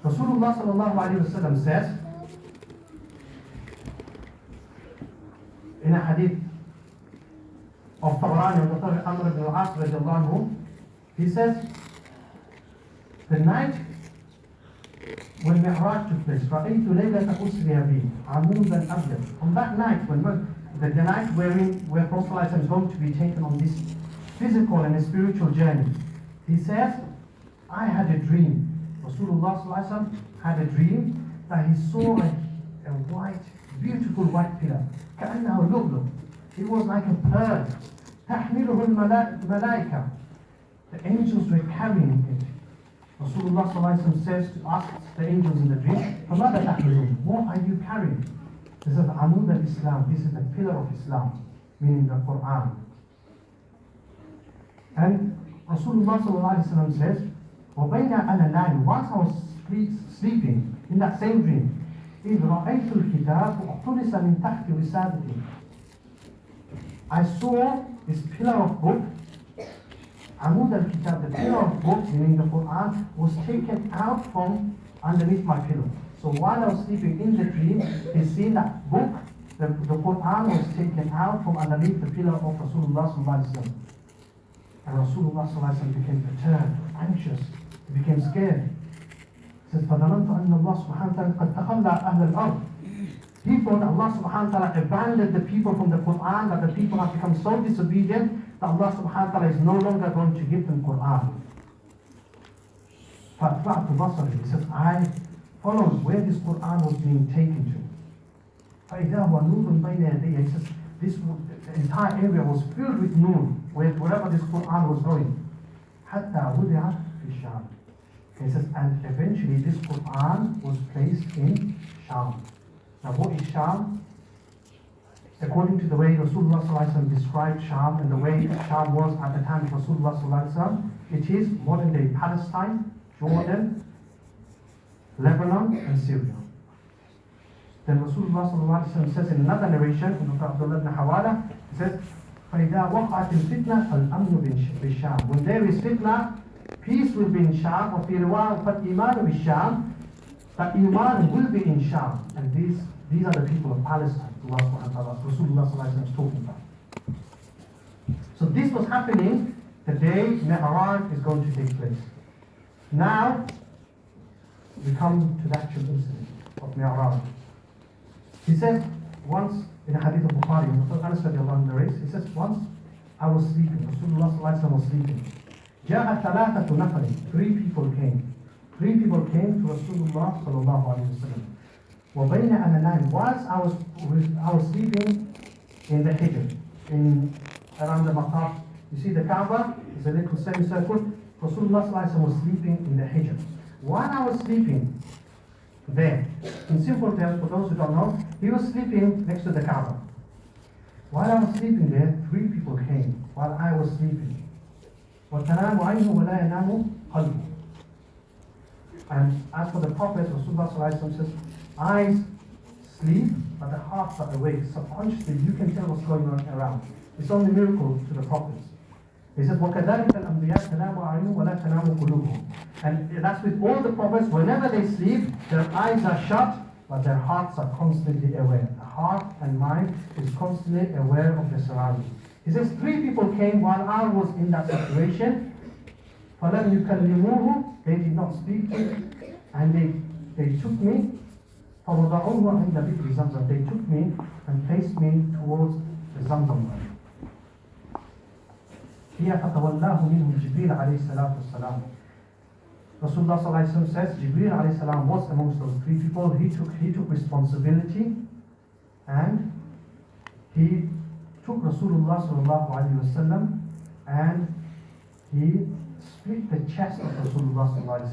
Rasulullah sallallahu alayhi wa sallam says in a hadith of Tabarani of the Prophet Amr ibn al-As radiallahu anhu, he says, the night when Mi'raj took place, رَأَيْتُ لَيْلَةَ أُسْرِيَ بِي عَمُودًا أَبْيَضًا. On that night, the night where Prophet is going to be taken on this physical and spiritual journey, he says, I had a dream. Rasulullah had a dream that he saw a white, beautiful white pillar. كأنه لؤلؤ. It was like a pearl. تحمله الملائكة. The angels were carrying it. Rasulullah says to ask the angels in the dream, فَمَاذَا تَحْمِلُونَ? What are you carrying? He says, عَمُودَ الْإِسْلام. This is the pillar of Islam, meaning the Quran. And Rasulullah says, وَبَيْنَ أَنَا نَائِمٌ. Once I was sleeping in that same dream, إِذْ رَأَيْتُ الْكِتَابَ اُعْتُلِسَ مِنْ تَحْتِ وِسَادَتِهِ. I saw this pillar of book, Amud al-Kitab, the pillar of book, meaning the Quran, was taken out from underneath my pillow. So while I was sleeping in the dream, he seen that book, the Quran was taken out from underneath the pillar of Rasulullah sallallahu alaihi wasallam. And Rasulullah sallallahu alaihi wasallam became perturbed, anxious, he became scared. He says, فَظَنَنْتُ أَنَّ اللَّهَ سُبْحَانَهُ وَتَعَالَى قَدْ تَخَلَّى أَهْلَ الْأَرْضِ. He thought Allah subhanahu wa ta'ala abandoned the people from the Quran, that the people have become so disobedient that Allah subhanahu wa ta'ala is no longer going to give them Quran. فَأَتْبَعْتُ بَصَرِي. He says, I followed where this Quran was being taken to. فَإِذَا هُوَ نُورٌ بَيْنَ يَدَيَّ. He says, the entire area was filled with nur, wherever this Quran was going. حَتَّى وُضِعَ فِي الشَّامِ. He says, and eventually this Quran was placed in Sham. Now what is Sham? According to the way Rasulullah ﷺ described Sham and the way Sham was at the time of Rasulullah ﷺ, it is modern day Palestine, Jordan, Lebanon and Syria. Then Rasulullah ﷺ says in another narration from Dr. Abdullah ibn Hawala, he says, فَإِذَا وَقَعَتِ الْفِتْنَةِ الْأَمْنُ بِالشَّامِ. When there is fitna, peace will be in Sham, or فِي رِوَاءٍ فَالْإِيمَانُ بِالشَّامِ. That Iman will be in Sham. And these are the people of Palestine, Allah subhanahu wa ta'ala, Rasulullah is talking about. So this was happening the day Mi'raj is going to take place. Now, we come to the actual incident of Mi'raj. He says, once, in a hadith of Bukhari, Anas radiallahu anhu, he says, once I was sleeping, Rasulullah was sleeping. جَاءَ ثَلَاثَةُ نَفَرٍ. Three people came to Rasulullah sallallahu alayhi wa sallam. وَبَيْنَ أَنَا نَائِمٌ. Whilst I was sleeping in the hijr, around the maqam. You see the Kaaba is a little semicircle. Rasulullah sallallahu alayhi wa sallam was sleeping in the hijr. While I was sleeping there, in simple terms, for those who don't know, he was sleeping next to the Kaaba. While I was sleeping there, three people came while I was sleeping. وَتَنَامُ عَيْنُهُ وَلَا يَنَامُ قَلْبُهُ. And as for the Prophet, Rasulullah says, eyes sleep, but the hearts are awake. Subconsciously, you can tell what's going on around. It's only a miracle to the prophets. He says, وَكَذَلِكَ الْأَنْبِيَاءُ تَنَامُ أَعْيُنُهُمْ وَلَا تَنَامُ قُلُوبُهُم. And that's with all the prophets, whenever they sleep, their eyes are shut, but their hearts are constantly aware. The heart and mind is constantly aware of their surroundings. He says, three people came while I was in that situation. فَلَمْ يُكَلِّمُوهُ. They did not speak to me, and they took me. فَوَضَعُوهُ عِنْدَ بِئْرِ زَمْزَمْ. They took me and placed me towards the Zamzam well. هِيَ فَتَوَلَّاهُ مِنْهُمْ جِبْرِيلَ عَلَيْهِ الصَّلَاةُ وَالسَّلَامُ. Rasulullah sallallahu alaihi wasallam says, Jibreel alayhi salam was amongst those three people. He took responsibility, and he took Rasulullah sallallahu alaihi wasallam and he split the chest of Rasulullah sallallahu alaihi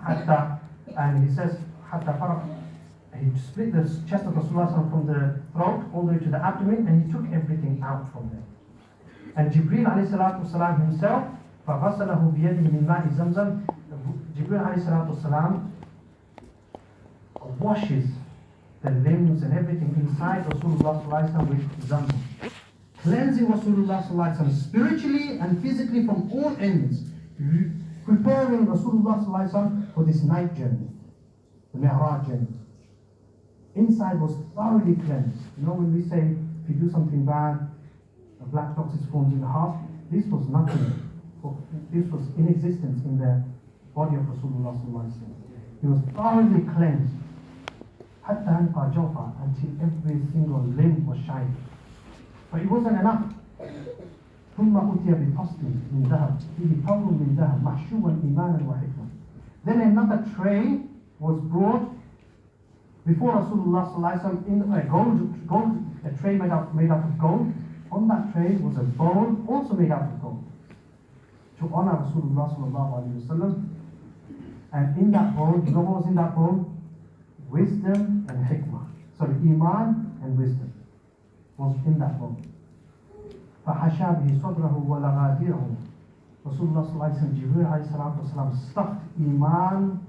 wasallam. And he says, he split the chest of Rasulullah from the throat all the way to the abdomen, and he took everything out from there. And Jibreel alayhi salatu wasalam himself, فَغَسَلَهُ بِيَدِهِ مِنْ مَاءِ زَمْزَمْ. Jibreel alayhi salatu wasalam washes the limbs and everything inside Rasulullah sallallahu alaihi wasallam with Zamzam, cleansing Rasulullah sallallahu alaihi wasallam spiritually and physically from all ends. preparing Rasulullah sallallahu alaihi wasallam for this night journey, the Mi'raj journey. Inside was thoroughly cleansed. You know when we say, if you do something bad, a black dot is formed in the heart, this was nothing. This was in existence in the body of Rasulullah sallallahu alaihi wasallam. He was thoroughly cleansed. حتى أنقى جوفا, until every single limb was shining. But it wasn't enough. ثم أتي بفصل من ذهب فيه ثور من ذهب محشوا إيمانا وحكمة. Then another tray was brought before Rasulullah sallallahu alaihi wasallam in a tray made out of gold. On that tray was a bowl also made out of gold to honor Rasulullah sallallahu alaihi wasallam. And in that bowl, you know what was in that bowl? Wisdom and hikmah. Sorry, iman and wisdom was in that bowl. فحشى به صدره ولغادره. Rasulullah sallallahu alaihi wasallam, Jibreel alayhi salatu wasalam, stuffed iman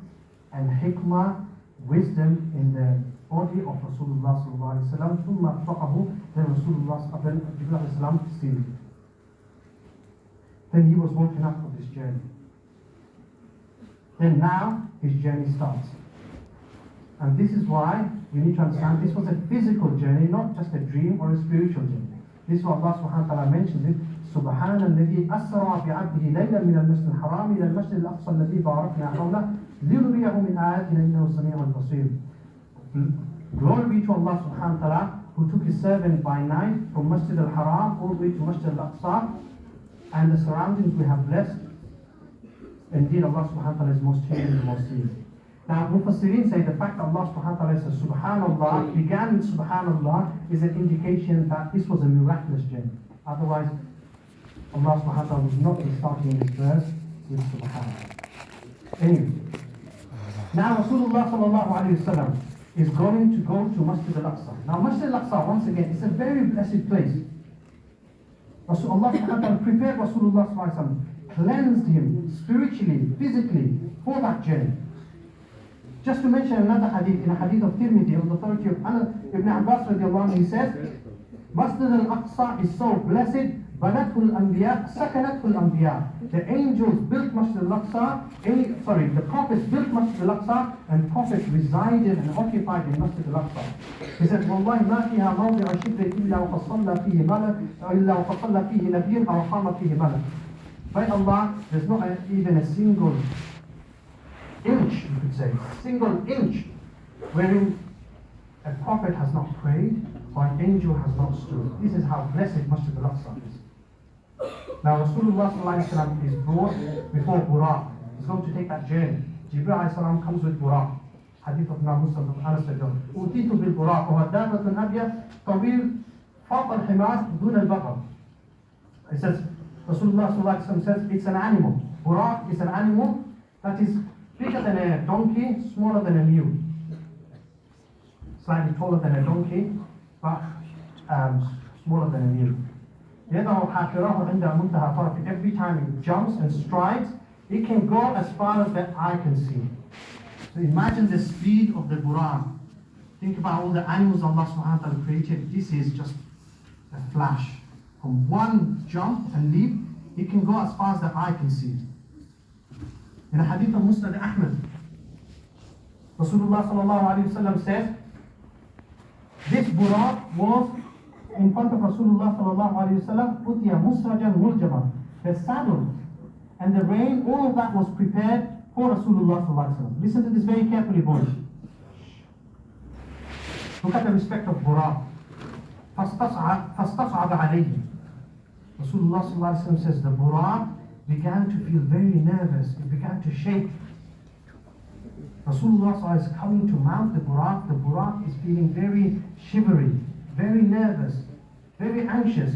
and hikmah, wisdom, in the body of Rasulullah sallallahu alaihi wasallam. ثم أطلقه, then Jibreel alayhi salam sealed it. Then he was woken up for this journey. Then now his journey starts. And this is why we need to understand this was a physical journey, not just a dream or a spiritual journey. This is what Allah subhanahu wa ta'ala mentioned it. سبحان الذي أسرى بعبده ليلا من المسجد الحرام إلى المسجد الأقصى الذي باركنا حوله لنريه من آياتنا إنه سميع بصير. Glory be to Allah subhanahu wa ta'ala, who took his servant by night from Masjid al-Haram all the way to Masjid al-Aqsa, and the surroundings we have blessed. Indeed, Allah subhanahu wa ta'ala is most hearing and most seeing. Now, Mufassirin say the fact that Allah subhanahu wa ta'ala says Subhanallah, began with Subhanallah, is an indication that this was a miraculous journey. Otherwise, Allah subhanahu wa ta'ala would not be starting this verse with Subhanallah. Anyway, now Rasulullah sallallahu alayhi wa sallam is going to go to Masjid al-Aqsa. Now, Masjid al-Aqsa, once again, is a very blessed place. Allah subhanahu wa ta'ala prepared Rasulullah sallallahu alayhi wa sallam, cleansed him spiritually, physically, for that journey. Just to mention another hadith, in a hadith of Tirmidhi, on the authority of Ibn Abbas radiallahu anhu, he says, Masjid al-Aqsa is so blessed, Banatul Anbiya, Sakanatul Anbiya. The angels built Masjid al-Aqsa, the prophets built Masjid al-Aqsa, and prophets resided and occupied in Masjid al-Aqsa. He said, Wallahi ma fiha mawdi'a shibrin illa wa qasalla fihi malak, illa wa qasalla fihi nabiyyun, aw qama fihi malak. By Allah, there's not even a single inch, you could say, single inch, wherein a prophet has not prayed or an angel has not stood. This is how blessed Masjid al-Aqsa is. Now Rasulullah sallallahu alaihi wasallam is brought before Buraq. He's going to take that journey. Jibreel alayhi salam comes with Buraq. Hadith of Muslim of Anas radiallahu anhu. أوتيت بالبراق وهو دابة أبيض طويل فوق الحمار دون البقر. It says, Rasulullah sallallahu alaihi wasallam says, it's an animal. Buraq is an animal that is bigger than a donkey, smaller than a mule. Slightly taller than a donkey, but smaller than a mule. Every time it jumps and strides, it can go as far as the eye can see. So imagine the speed of the Buraq. Think about all the animals Allah subhanahu wa ta'ala created. This is just a flash. From one jump and leap, it can go as far as the eye can see. In a hadith of Musnad Ahmad, Rasulullah sallallahu alayhi wa sallam says, this Buraq was in front of Rasulullah sallallahu alayhi wa sallam, Utiya Musrajan Muljama. The saddle and the rein, all of that was prepared for Rasulullah sallallahu alayhi wa sallam. Listen to this very carefully, boys. Look at the respect of Buraq. فَاسْتَصْعَبَ عَلَيْهِ. Rasulullah sallallahu alayhi wa sallam says, the Buraq began to feel very nervous. It began to shake. Rasulullah is coming to mount the Buraq. The Buraq is feeling very shivery, very nervous, very anxious.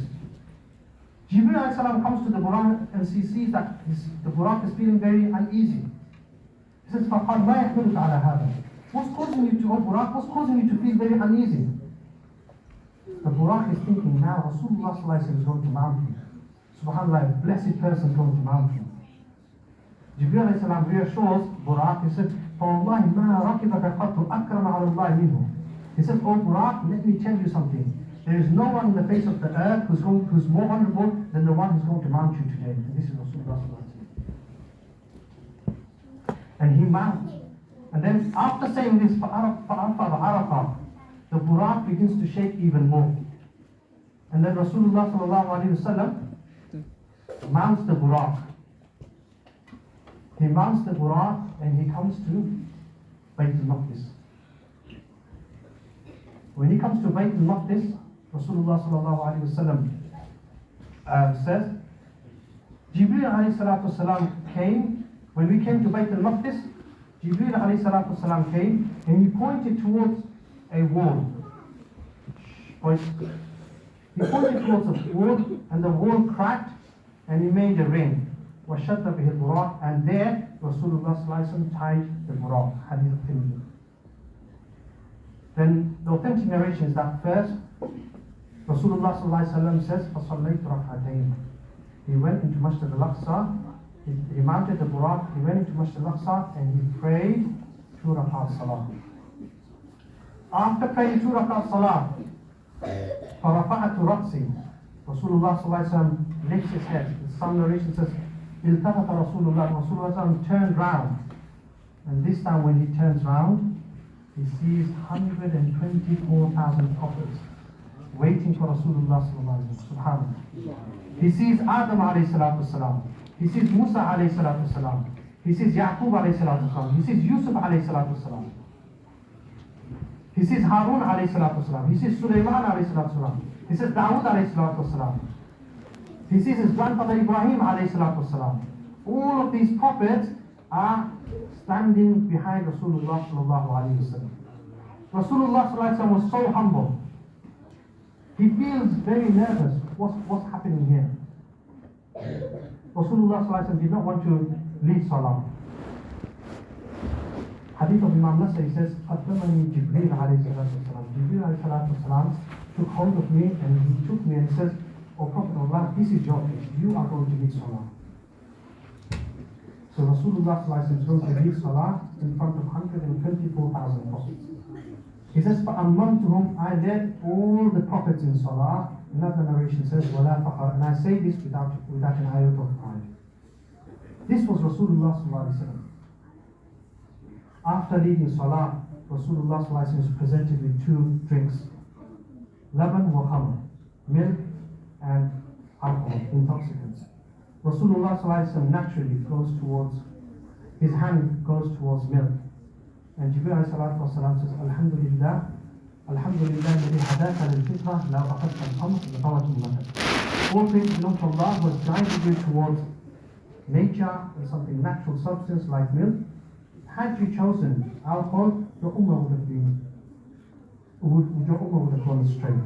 Jibreel comes to the Buraq and he sees that the Buraq is feeling very uneasy. He says, فَقَالْ مَا يَحْمِلُكَ عَلَى هَذَا. What's causing you to, Buraq, what's causing you to feel very uneasy? The Buraq is thinking, now Rasulullah is going to mount him. SubhanAllah, a blessed person going to mount him. Jibreel reassures Buraq. He says, فَوَاللَّهِ مَا رَكِبَكَ قَطُّ أَكْرَمَ عَلَى اللَّهِ مِنْهُ. He says, oh Buraq, let me tell you something. There is no one on the face of the earth who's more honorable than the one who's going to mount you today. And this is Rasulullah. And he mounts. And then after saying this, Arafah, the Buraq begins to shake even more. And then Rasulullah sallallahu alayhi wasallam mounts the Buraq. He mounts the Buraq and he comes to Bayt al-Maqdis. When he comes to Bayt al-Maqdis, Rasulullah sallallahu alayhi wasallam says, Jibreel alayhi salatu wasalam came. When we came to Bayt al-Maqdis, Jibreel alayhi salatu wasalam came and he pointed towards a wall. He pointed towards a wall and the wall cracked and he made a ring. وَشَدَّ بِهِ الْبُرَاقِ, and there Rasulullah sallallahu alayhi wasallam tied the Buraq. Hadith of Tirmidhi. Then the authentic narration is that first Rasulullah sallallahu alayhi wasallam says, فَصَلَّيْتُ رَكْعَتَيْنِ. He went into Masjid al-Aqsa, he mounted the Buraq, he went into Masjid al-Aqsa and he prayed 2 rakat salah. After praying 2 rakat salah, فَرَفَعَتُ رَأْسِي, Rasulullah sallallahu alayhi wasallam lifts his head. Some narration says, إِلْتَفَتَ Rasulullah turned round. And this time when he turns round, he sees 124,000 prophets waiting for Rasulullah sallallahu alayhi wasallam. Subhanallah. He sees Adam alayhi salatu wasalam. He sees Musa alayhi salatu wasalam. He sees Yaqub alayhi salatu wasalam. He sees Yusuf alayhi salatu wasalam. He sees Harun alayhi salatu wasalam. He sees Sulaiman alayhi salatu wasalam. He sees Dawood alayhi salatu wasalam. He sees his grandfather Ibrahim alayhi salatu wasalam. All of these prophets are standing behind Rasulullah sallallahu alayhi wasallam. Rasulullah sallallahu alayhi wasallam was so humble. He feels very nervous. What's happening here? Rasulullah sallallahu alayhi wasallam did not want to lead salah. Hadith of Imam Nasai says, قَدَّمَنِي Jibreel alayhi salatu wasalam. Jibreel alayhi salatu wasalam took hold of me and he took me and says, O Prophet of Allah, this is your place. You are going to lead salah. So Rasulullah sallallahu alayhi wasallam is going to lead salah in front of 124,000 prophets. He says, فَأَمَّمْتُهُمْ, I led all the prophets in salah. Another narration says, وَلَا فَخَرْ, and I say this without an iota of pride. This was Rasulullah sallallahu alayhi wasallam. After leading salah, Rasulullah sallallahu alayhi wasallam is presented with 2 drinks. Laban wa khamr, milk and alcohol, intoxicants. Rasulullah sallallahu alayhi wasallam naturally goes towards, his hand goes towards milk. And Jibreel alayhi salatu wasalam says, Alhamdulillah, Alhamdulillah, الذي هداك للفطرة لو أخذت الخمر لطوت المثل. All praise belong to Allah who has guided you towards nature and something natural substance like milk. Had you chosen alcohol, your ummah would have been, your ummah would have gone astray.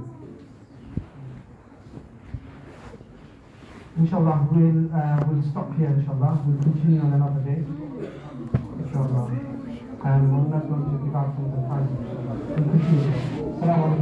Inshallah, we'll stop here, inshallah. We'll continue on another day, inshallah. And we're not going to give out some of the time, inshallah. We'll continue. Assalamu alaikum.